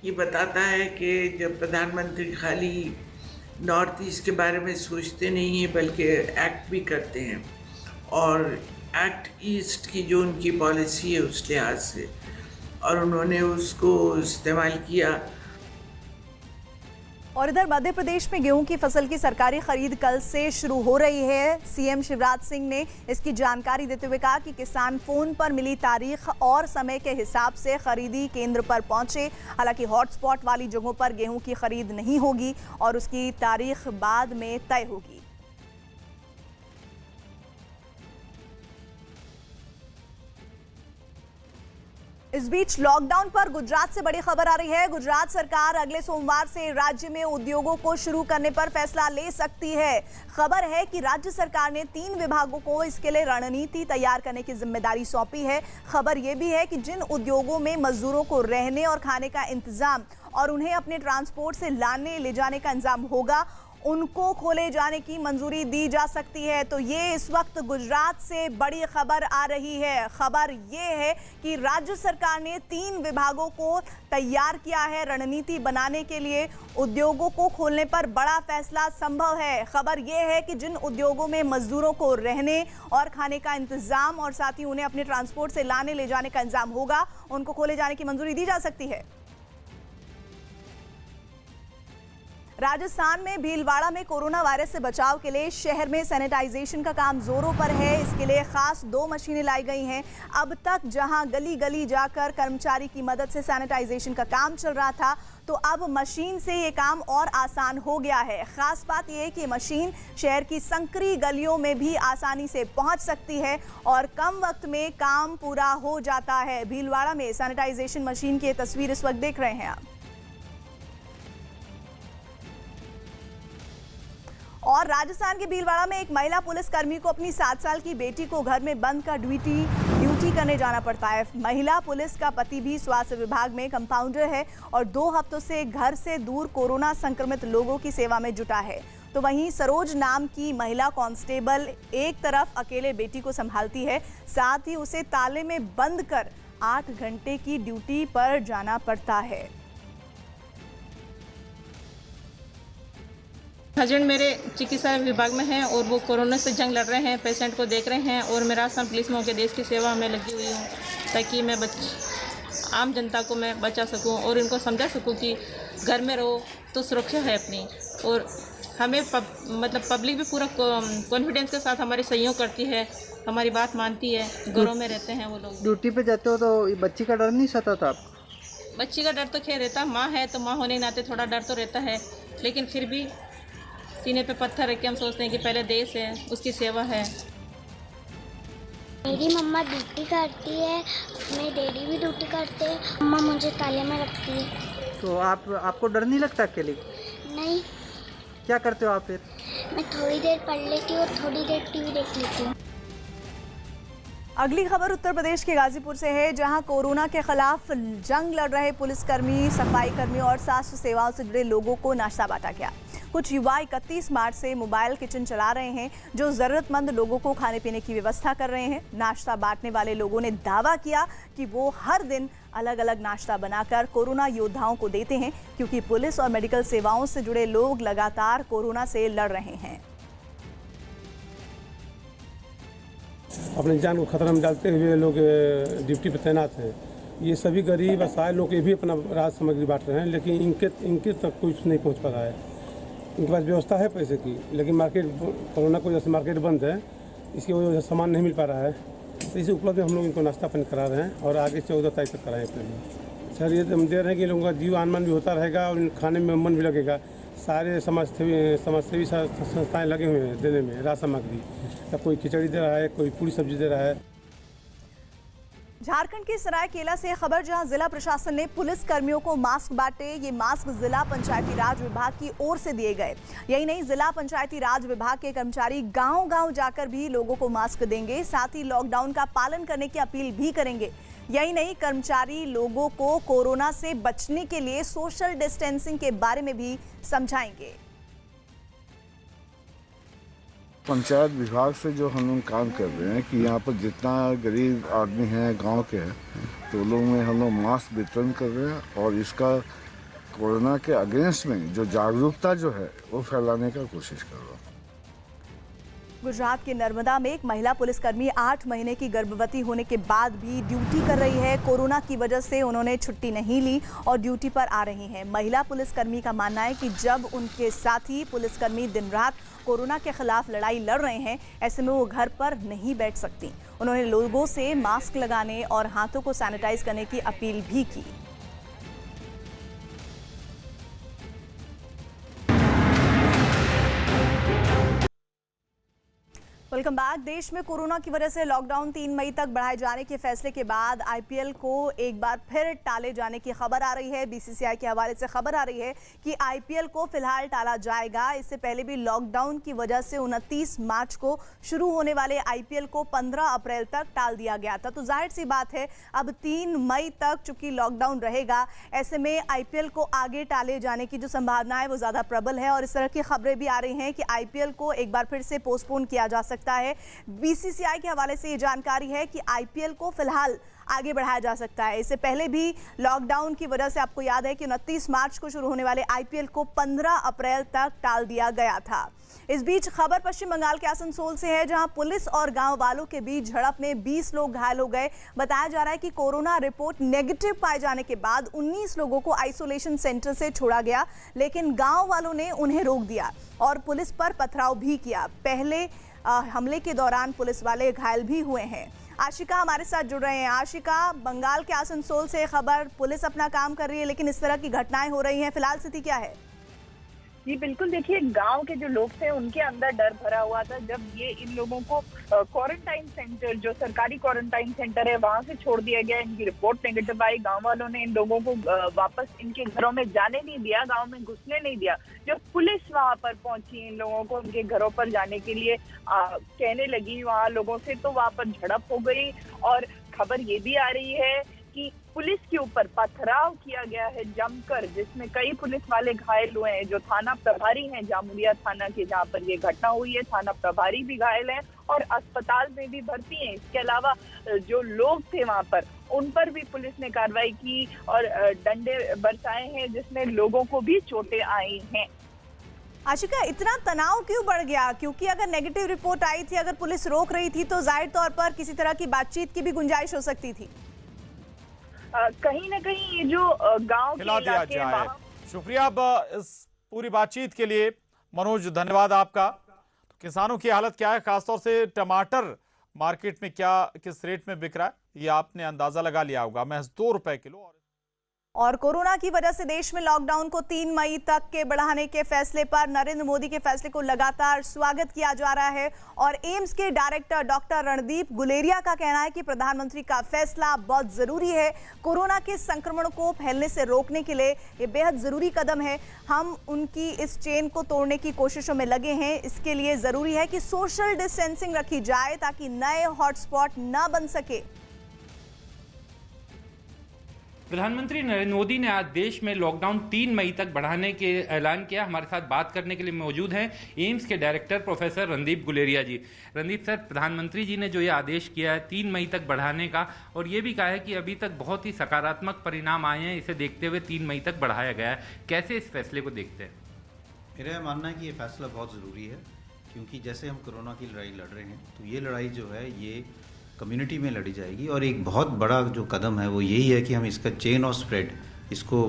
ये बताता है कि जब प्रधानमंत्री खाली नॉर्थ ईस्ट के बारे में सोचते नहीं हैं बल्कि एक्ट भी करते हैं और एक्ट ईस्ट की जो उनकी पॉलिसी है उस लिहाज से, और उन्होंने उसको इस्तेमाल किया। और इधर मध्य प्रदेश में गेहूं की फसल की सरकारी खरीद कल से शुरू हो रही है। सीएम शिवराज सिंह ने इसकी जानकारी देते हुए कहा कि किसान फोन पर मिली तारीख और समय के हिसाब से खरीदी केंद्र पर पहुंचे। हालांकि हॉटस्पॉट वाली जगहों पर गेहूं की खरीद नहीं होगी और उसकी तारीख बाद में तय होगी। इस बीच लॉकडाउन पर गुजरात से बड़ी खबर आ रही है। गुजरात सरकार अगले सोमवार से राज्य में उद्योगों को शुरू करने पर फैसला ले सकती है। खबर है कि राज्य सरकार ने 3 विभागों को इसके लिए रणनीति तैयार करने की जिम्मेदारी सौंपी है। खबर यह भी है कि जिन उद्योगों में मजदूरों को रहने और खाने का इंतजाम और उन्हें अपने ट्रांसपोर्ट से लाने ले जाने का इंतजाम होगा उनको खोले जाने की मंजूरी दी जा सकती है। तो ये इस वक्त गुजरात से बड़ी खबर आ रही है। खबर ये है कि राज्य सरकार ने 3 विभागों को तैयार किया है रणनीति बनाने के लिए। उद्योगों को खोलने पर बड़ा फैसला संभव है। खबर ये है कि जिन उद्योगों में मजदूरों को रहने और खाने का इंतजाम और साथ ही उन्हें अपने ट्रांसपोर्ट से लाने ले जाने का इंतजाम होगा उनको खोले जाने की मंजूरी दी जा सकती है। राजस्थान में भीलवाड़ा में कोरोना वायरस से बचाव के लिए शहर में सैनिटाइजेशन का काम जोरों पर है। इसके लिए खास 2 मशीनें लाई गई हैं। अब तक जहां गली गली जाकर कर्मचारी की मदद से सैनिटाइजेशन का काम चल रहा था तो अब मशीन से ये काम और आसान हो गया है। खास बात यह है कि मशीन शहर की संकरी गलियों में भी आसानी से पहुंच सकती है और कम वक्त में काम पूरा हो जाता है। भीलवाड़ा में सैनिटाइजेशन मशीन की तस्वीर इस वक्त देख रहे हैं आप। और राजस्थान के भीलवाड़ा में एक महिला पुलिसकर्मी को अपनी 7 साल की बेटी को घर में बंद कर ड्यूटी करने जाना पड़ता है। महिला पुलिस का पति भी स्वास्थ्य विभाग में कंपाउंडर है और 2 हफ्तों से घर से दूर कोरोना संक्रमित लोगों की सेवा में जुटा है। तो वहीं सरोज नाम की महिला कांस्टेबल एक तरफ अकेले बेटी को संभालती है, साथ ही उसे ताले में बंद कर 8 घंटे की ड्यूटी पर जाना पड़ता है। हस्बैंड मेरे चिकित्सा विभाग में हैं और वो कोरोना से जंग लड़ रहे हैं, पेशेंट को देख रहे हैं और मैं राजस्थान पुलिस में होकर देश की सेवा में लगी हुई हूँ ताकि मैं आम जनता को मैं बचा सकूँ और इनको समझा सकूँ कि घर में रहो तो सुरक्षा है अपनी। और हमें पब्लिक भी पूरा कॉन्फिडेंस के साथ हमारी सहयोग करती है, हमारी बात मानती है। घरों में रहते हैं वो लोग। ड्यूटी पे जाते हो तो बच्ची का डर नहीं सता था? बच्ची का डर तो खैर रहता, माँ है तो माँ होने के नाते थोड़ा डर तो रहता है, लेकिन फिर भी सीने पे पत्थर रख के हम सोचते हैं कि पहले देश है, उसकी सेवा है। मेरी मम्मा ड्यूटी करती है, मेरे डैडी भी ड्यूटी करते हैं। मम्मा मुझे ताले में रखती है। तो आपको डर नहीं लगता अकेले? नहीं। क्या करते हो आप फिर? मैं थोड़ी देर पढ़ लेती हूँ और थोड़ी देर टीवी देख लेती हूँ। अगली खबर उत्तर प्रदेश के गाजीपुर से है, जहां कोरोना के खिलाफ जंग लड़ रहे पुलिसकर्मी, सफाई कर्मी और स्वास्थ्य सेवाओं से जुड़े लोगों को नाश्ता बांटा गया। कुछ युवा 31 मार्च से मोबाइल किचन चला रहे हैं, जो जरूरतमंद लोगों को खाने पीने की व्यवस्था कर रहे हैं। नाश्ता बांटने वाले लोगों ने दावा किया कि वो हर दिन अलग अलग नाश्ता बनाकर कोरोना योद्धाओं को देते हैं, क्योंकि पुलिस और मेडिकल सेवाओं से जुड़े लोग लगातार कोरोना से लड़ रहे हैं। अपनी जान को खतरा में डालते हुए लोग ड्यूटी पर तैनात हैं। ये सभी गरीब असहाय लोग ये भी अपना राहत सामग्री बांट रहे हैं, लेकिन इनके तक कुछ नहीं पहुंच पा रहा है। इनके पास व्यवस्था है पैसे की, लेकिन मार्केट कोरोना की वजह से मार्केट बंद है, इसकी वजह से सामान नहीं मिल पा रहा है। तो इसी उपलब्ध में हम लोग इनको नाश्ता पानी करा रहे हैं और आगे 14 तारीख तक कराएँ अपने लिए। सर ये हम दे रहे हैं कि लोगों का जीव आनमान भी होता रहेगा और खाने में मन भी लगेगा। सारे समाजसेवी संस्थाएं लगे हुए हैं देने में राहत सामग्री। तो कोई खिचड़ी दे रहा है, कोई पूरी सब्जी दे रहा है। झारखंड के सरायकेला से खबर, जहां जिला प्रशासन ने पुलिस कर्मियों को मास्क बांटे। ये मास्क जिला पंचायती राज विभाग की ओर से दिए गए। यही नहीं, जिला पंचायती राज विभाग के कर्मचारी गांव-गांव जाकर भी लोगों को मास्क देंगे, साथ ही लॉकडाउन का पालन करने की अपील भी करेंगे। यही नहीं, कर्मचारी लोगों को कोरोना से बचने के लिए सोशल डिस्टेंसिंग के बारे में भी समझाएंगे। पंचायत विभाग से जो हम लोग काम कर रहे हैं कि यहाँ पर जितना गरीब आदमी हैं गांव के हैं, तो लोग में हम लोग मास्क वितरण कर रहे हैं और इसका कोरोना के अगेंस्ट में जो जागरूकता जो है वो फैलाने का कोशिश कर रहा हूँ। गुजरात के नर्मदा में एक महिला पुलिसकर्मी 8 महीने की गर्भवती होने के बाद भी ड्यूटी कर रही है। कोरोना की वजह से उन्होंने छुट्टी नहीं ली और ड्यूटी पर आ रही हैं। महिला पुलिसकर्मी का मानना है कि जब उनके साथी पुलिसकर्मी दिन रात कोरोना के खिलाफ लड़ाई लड़ रहे हैं, ऐसे में वो घर पर नहीं बैठ सकती। उन्होंने लोगों से मास्क लगाने और हाथों को सैनिटाइज करने की अपील भी की। Welcome back. देश में कोरोना की वजह से लॉकडाउन 3 मई तक बढ़ाए जाने के फैसले के बाद आईपीएल को एक बार फिर टाले जाने की खबर आ रही है। बीसीसीआई के हवाले से खबर आ रही है कि आईपीएल को फिलहाल टाला जाएगा। इससे पहले भी लॉकडाउन की वजह से 29 मार्च को शुरू होने वाले आईपीएल को 15 अप्रैल तक टाल दिया गया था। तो जाहिर सी बात है, अब 3 मई तक चूंकि लॉकडाउन रहेगा, ऐसे में आईपीएल को आगे टाले जाने की जो संभावना है वो ज़्यादा प्रबल है। और इस तरह की खबरें भी आ रही हैं कि आईपीएल को एक बार फिर से पोस्टपोन किया जा सकता है। बीसीसीआई के हवाले से ये जानकारी है कि आईपीएल को फिलहाल आगे बढ़ाया जा सकता है। इससे पहले भी लॉकडाउन की वजह से आपको याद है कि 29 मार्च को शुरू होने वाले आईपीएल को 15 अप्रैल तक टाल दिया गया था। इस बीच खबर पश्चिम बंगाल के आसनसोल से है, जहां पुलिस और गांव वालों के बीच झड़प में 20 लोग घायल हो गए। बताया जा रहा है कि कोरोना रिपोर्ट नेगेटिव पाए जाने के बाद 19 लोगों को आइसोलेशन सेंटर से छोड़ा गया, लेकिन गांव वालों ने उन्हें रोक दिया और पुलिस पर पथराव भी किया। पहले हमले के दौरान पुलिस वाले घायल भी हुए हैं। आशिका हमारे साथ जुड़ रहे हैं। आशिका, बंगाल के आसनसोल से खबर, पुलिस अपना काम कर रही है लेकिन इस तरह की घटनाएं हो रही हैं, फिलहाल स्थिति क्या है? जी बिल्कुल, देखिए गांव के जो लोग थे उनके अंदर डर भरा हुआ था जब ये इन लोगों को क्वारंटाइन सेंटर, जो सरकारी क्वारंटाइन सेंटर है, वहां से छोड़ दिया गया। इनकी रिपोर्ट नेगेटिव आई। गांव वालों ने इन लोगों को वापस इनके घरों में जाने नहीं दिया, गांव में घुसने नहीं दिया। जब पुलिस वहां पर पहुंची इन लोगों को उनके घरों पर जाने के लिए कहने लगी वहां लोगों से, तो वहां पर झड़प हो गई। और खबर ये भी आ रही है कि पुलिस के ऊपर पथराव किया गया है जमकर, जिसमें कई पुलिस वाले घायल हुए हैं। जो थाना प्रभारी हैं जामुरिया थाना के, जहां पर ये घटना हुई है, थाना प्रभारी भी घायल हैं और अस्पताल में भी भर्ती हैं। इसके अलावा जो लोग थे वहां पर, उन पर भी पुलिस ने कार्रवाई की और डंडे बरसाए हैं, जिसमें लोगों को भी चोटें आई हैं। आशिका, इतना तनाव क्यों बढ़ गया? क्योंकि अगर नेगेटिव रिपोर्ट आई थी, अगर पुलिस रोक रही थी, तो जाहिर तौर पर किसी तरह की बातचीत की भी गुंजाइश हो सकती थी। कहीं ना कहीं ये जो गांव के इलाके वहां। शुक्रिया अब इस पूरी बातचीत के लिए मनोज, धन्यवाद आपका। तो किसानों की हालत क्या है, खासतौर से टमाटर मार्केट में क्या किस रेट में बिक रहा है, ये आपने अंदाजा लगा लिया होगा। महज 2 रुपए किलो। और कोरोना की वजह से देश में लॉकडाउन को 3 मई तक के बढ़ाने के फैसले पर नरेंद्र मोदी के फैसले को लगातार स्वागत किया जा रहा है। और एम्स के डायरेक्टर डॉक्टर रणदीप गुलेरिया का कहना है कि प्रधानमंत्री का फैसला बहुत जरूरी है। कोरोना के संक्रमण को फैलने से रोकने के लिए ये बेहद जरूरी कदम है। हम उनकी इस चेन को तोड़ने की कोशिशों में लगे हैं। इसके लिए जरूरी है कि सोशल डिस्टेंसिंग रखी जाए ताकि नए हॉटस्पॉट न बन सके। प्रधानमंत्री नरेंद्र मोदी ने आज देश में लॉकडाउन 3 मई तक बढ़ाने के ऐलान किया। हमारे साथ बात करने के लिए मौजूद हैं एम्स के डायरेक्टर प्रोफेसर रणदीप गुलेरिया जी। रणदीप सर, प्रधानमंत्री जी ने जो ये आदेश किया है 3 मई तक बढ़ाने का, और ये भी कहा है कि अभी तक बहुत ही सकारात्मक परिणाम आए हैं, इसे देखते हुए 3 मई तक बढ़ाया गया है। कैसे इस फैसले को देखते हैं? मेरा मानना है कि ये फैसला बहुत ज़रूरी है, क्योंकि जैसे हम कोरोना की लड़ाई लड़ रहे हैं तो ये लड़ाई जो है ये कम्युनिटी में लड़ी जाएगी। और एक बहुत बड़ा जो कदम है वो यही है कि हम इसका चेन ऑफ स्प्रेड, इसको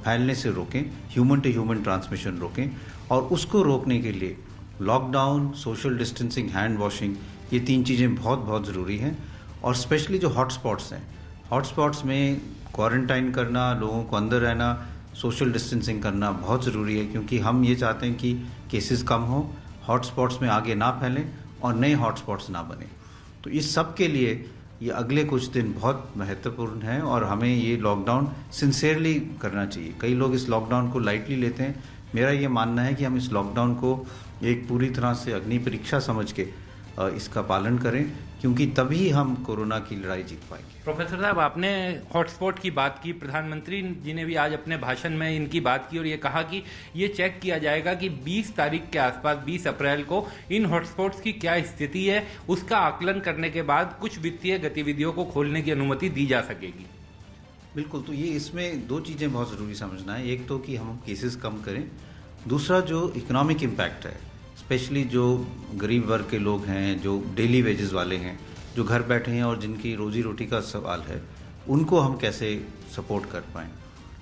फैलने से रोकें, ह्यूमन टू ह्यूमन ट्रांसमिशन रोकें। और उसको रोकने के लिए lockdown, social distancing, hand washing, ये 3 चीज़ें बहुत बहुत ज़रूरी हैं। और स्पेशली जो हॉटस्पॉट्स हैं, हॉटस्पॉट्स में क्वारंटाइन करना, लोगों को अंदर रहना, सोशल डिस्टेंसिंग करना बहुत ज़रूरी है, क्योंकि हम ये चाहते हैं कि केसेस कम हो, हॉटस्पॉट्स में आगे ना फैलें और नए हॉटस्पॉट्स ना बने। तो इस सब के लिए ये अगले कुछ दिन बहुत महत्वपूर्ण है और हमें ये लॉकडाउन सिंसियरली करना चाहिए। कई लोग इस लॉकडाउन को लाइटली लेते हैं। मेरा ये मानना है कि हम इस लॉकडाउन को एक पूरी तरह से अग्नि परीक्षा समझ के इसका पालन करें, क्योंकि तभी हम कोरोना की लड़ाई जीत पाएंगे। प्रोफेसर साहब, आपने हॉटस्पॉट की बात की, प्रधानमंत्री जी ने भी आज अपने भाषण में इनकी बात की और ये कहा कि ये चेक किया जाएगा कि 20 तारीख के आसपास, 20 अप्रैल को इन हॉटस्पॉट्स की क्या स्थिति है, उसका आकलन करने के बाद कुछ वित्तीय गतिविधियों को खोलने की अनुमति दी जा सकेगी। बिल्कुल, तो ये इसमें 2 चीज़ें बहुत ज़रूरी समझना है। एक तो कि हम केसेस कम करें, दूसरा जो इकोनॉमिक इम्पैक्ट है, स्पेशली जो गरीब वर्ग के लोग हैं, जो डेली वेजेस वाले हैं, जो घर बैठे हैं और जिनकी रोजी रोटी का सवाल है, उनको हम कैसे सपोर्ट कर पाएँ।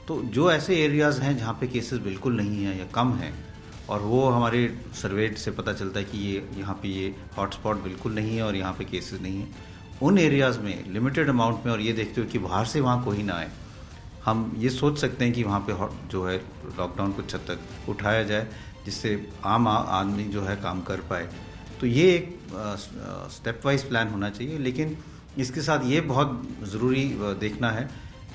तो जो ऐसे एरियाज़ हैं जहाँ पे केसेस बिल्कुल नहीं हैं या कम हैं, और वो हमारे सर्वे से पता चलता है कि ये यहाँ पे ये हॉटस्पॉट बिल्कुल नहीं है और यहाँ पे केसेस नहीं हैं, उन एरियाज़ में लिमिटेड अमाउंट में, और ये देखते हुए कि बाहर से वहाँ कोई ना आए, हम ये सोच सकते हैं कि वहाँ पे जो है लॉकडाउन को छत तक उठाया जाए, जिससे आम आदमी जो है काम कर पाए। तो ये एक स्टेप वाइज प्लान होना चाहिए, लेकिन इसके साथ ये बहुत ज़रूरी देखना है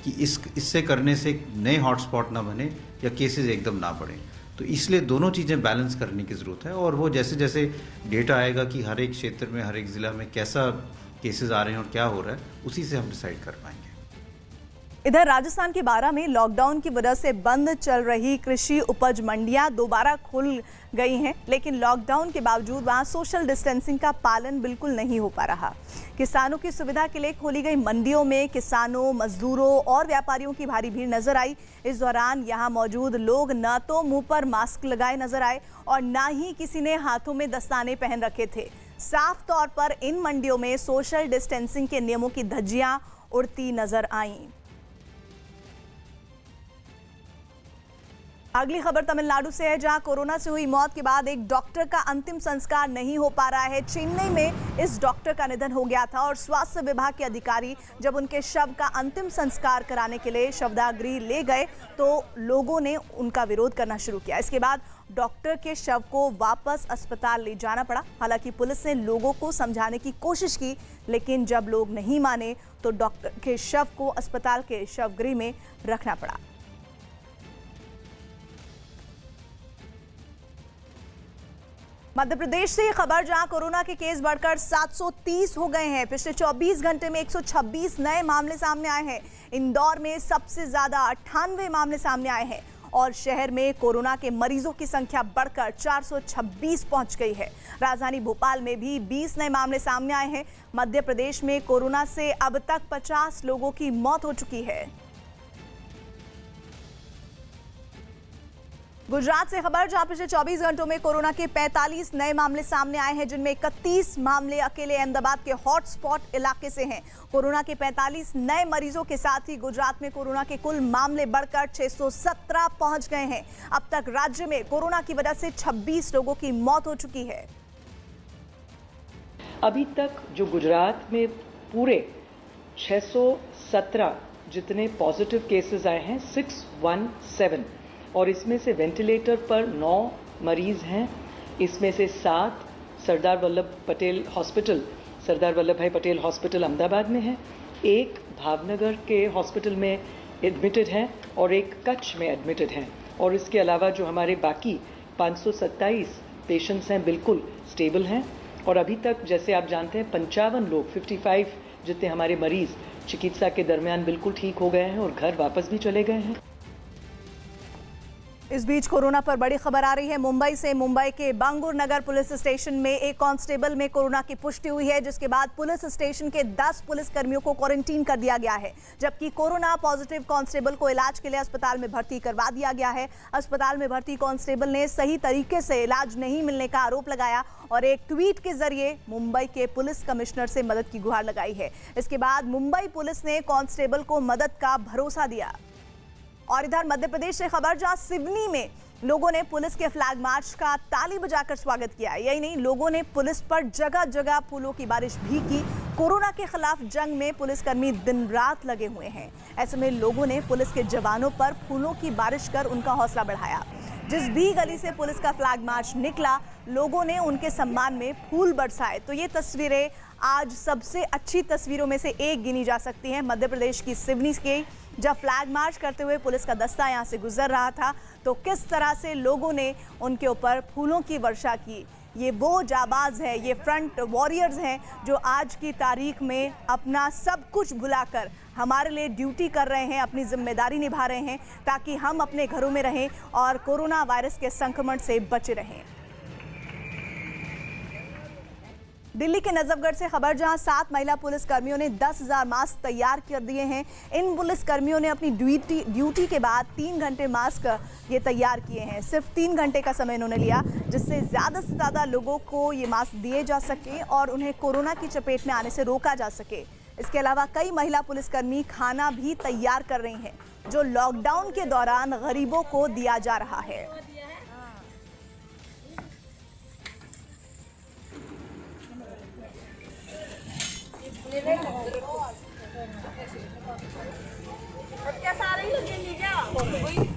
कि इससे करने से नए हॉटस्पॉट ना बने या केसेस एकदम ना बढ़ें। तो इसलिए दोनों चीज़ें बैलेंस करने की ज़रूरत है, और वो जैसे जैसे डेटा आएगा कि हर एक क्षेत्र में, हर एक ज़िला में कैसा केसेस आ रहे हैं और क्या हो रहा है, उसी से हम डिसाइड कर पाएंगे। इधर राजस्थान के बारां में लॉकडाउन की वजह से बंद चल रही कृषि उपज मंडियां दोबारा खुल गई हैं, लेकिन लॉकडाउन के बावजूद वहां सोशल डिस्टेंसिंग का पालन बिल्कुल नहीं हो पा रहा। किसानों की सुविधा के लिए खोली गई मंडियों में किसानों, मजदूरों और व्यापारियों की भारी भीड़ नजर आई। इस दौरान यहां मौजूद लोग न तो मुंह पर मास्क लगाए नजर आए और न ही किसी ने हाथों में दस्ताने पहन रखे थे। साफ तौर पर इन मंडियों में सोशल डिस्टेंसिंग के नियमों की धज्जियां उड़ती नजर आईं। अगली खबर तमिलनाडु से है, जहां कोरोना से हुई मौत के बाद एक डॉक्टर का अंतिम संस्कार नहीं हो पा रहा है। चेन्नई में इस डॉक्टर का निधन हो गया था और स्वास्थ्य विभाग के अधिकारी जब उनके शव का अंतिम संस्कार कराने के लिए शवदाह गृह ले गए तो लोगों ने उनका विरोध करना शुरू किया। इसके बाद डॉक्टर के शव को वापस अस्पताल ले जाना पड़ा। हालांकि पुलिस ने लोगों को समझाने की कोशिश की, लेकिन जब लोग नहीं माने तो डॉक्टर के शव को अस्पताल के शवगृह में रखना पड़ा। मध्य प्रदेश से ये खबर, जहां कोरोना के केस बढ़कर 730 हो गए हैं। पिछले 24 घंटे में 126 नए मामले सामने आए हैं। इंदौर में सबसे ज्यादा 98 मामले सामने आए हैं और शहर में कोरोना के मरीजों की संख्या बढ़कर 426 पहुंच गई है। राजधानी भोपाल में भी 20 नए मामले सामने आए हैं। मध्य प्रदेश में कोरोना से अब तक 50 लोगों की मौत हो चुकी है। गुजरात से खबर, जहां पिछले 24 घंटों में कोरोना के 45 नए मामले सामने आए हैं, जिनमें 31 मामले अकेले अहमदाबाद के हॉटस्पॉट इलाके से हैं। कोरोना के 45 नए मरीजों के साथ ही गुजरात में कोरोना के कुल मामले बढ़कर 617 पहुंच गए हैं। अब तक राज्य में कोरोना की वजह से 26 लोगों की मौत हो चुकी है। अभी तक जो गुजरात में पूरे 617 जितने पॉजिटिव केसेस आए हैं 617, और इसमें से वेंटिलेटर पर 9 मरीज़ हैं। इसमें से 7 सरदार वल्लभ भाई पटेल हॉस्पिटल अहमदाबाद में है, 1 भावनगर के हॉस्पिटल में एडमिटेड है और 1 कच्छ में एडमिटेड है। और इसके अलावा जो हमारे बाकी 527 पेशेंट्स हैं बिल्कुल स्टेबल हैं। और अभी तक जैसे आप जानते हैं 55 लोग 55 जितने हमारे मरीज़ चिकित्सा के दरमियान बिल्कुल ठीक हो गए हैं और घर वापस भी चले गए हैं। इस बीच कोरोना पर बड़ी खबर आ रही है मुंबई से। मुंबई के बांगुर नगर पुलिस स्टेशन में एक कांस्टेबल में कोरोना की पुष्टि हुई है, जिसके बाद पुलिस स्टेशन के 10 पुलिसकर्मियों को क्वारंटीन कर दिया गया है, जबकि कोरोना पॉजिटिव कांस्टेबल को इलाज के लिए अस्पताल में भर्ती करवा दिया गया है। अस्पताल में भर्ती कांस्टेबल ने सही तरीके से इलाज नहीं मिलने का आरोप लगाया और एक ट्वीट के जरिए मुंबई के पुलिस कमिश्नर से मदद की गुहार लगाई है। इसके बाद मुंबई पुलिस ने कांस्टेबल को मदद का भरोसा दिया। और इधर मध्य प्रदेश से खबर, जहां सिवनी में लोगों ने पुलिस के फ्लैग मार्च का ताली बजाकर स्वागत किया। यही नहीं, लोगों ने पुलिस पर जगह जगह फूलों की बारिश भी की। कोरोना के खिलाफ जंग में पुलिसकर्मी दिन रात लगे हुए हैं। ऐसे में लोगों ने पुलिस के जवानों पर फूलों की बारिश कर उनका हौसला बढ़ाया। जिस भी गली से पुलिस का फ्लैग मार्च निकला, लोगों ने उनके सम्मान में फूल बरसाए। तो ये तस्वीरें आज सबसे अच्छी तस्वीरों में से एक गिनी जा सकती हैं मध्य प्रदेश की सिवनी के, जब फ्लैग मार्च करते हुए पुलिस का दस्ता यहां से गुजर रहा था तो किस तरह से लोगों ने उनके ऊपर फूलों की वर्षा की। ये वो जाबाज है, ये फ्रंट वॉरियर्स हैं जो आज की तारीख में अपना सब कुछ भुलाकर हमारे लिए ड्यूटी कर रहे हैं, अपनी जिम्मेदारी निभा रहे हैं ताकि हम अपने घरों में रहें और कोरोना वायरस के संक्रमण से बचे रहें। दिल्ली के नजफगढ़ से खबर, जहां 7 महिला पुलिसकर्मियों ने 10,000 मास्क तैयार कर दिए हैं। इन पुलिसकर्मियों ने अपनी ड्यूटी के बाद 3 घंटे मास्क ये तैयार किए हैं। सिर्फ 3 घंटे का समय इन्होंने लिया, जिससे ज़्यादा से ज़्यादा लोगों को ये मास्क दिए जा सके और उन्हें कोरोना की चपेट में आने से रोका जा सके। इसके अलावा कई महिला पुलिसकर्मी खाना भी तैयार कर रही हैं, जो लॉकडाउन के दौरान गरीबों को दिया जा रहा है। क्या सारे ही लगेंगे क्या?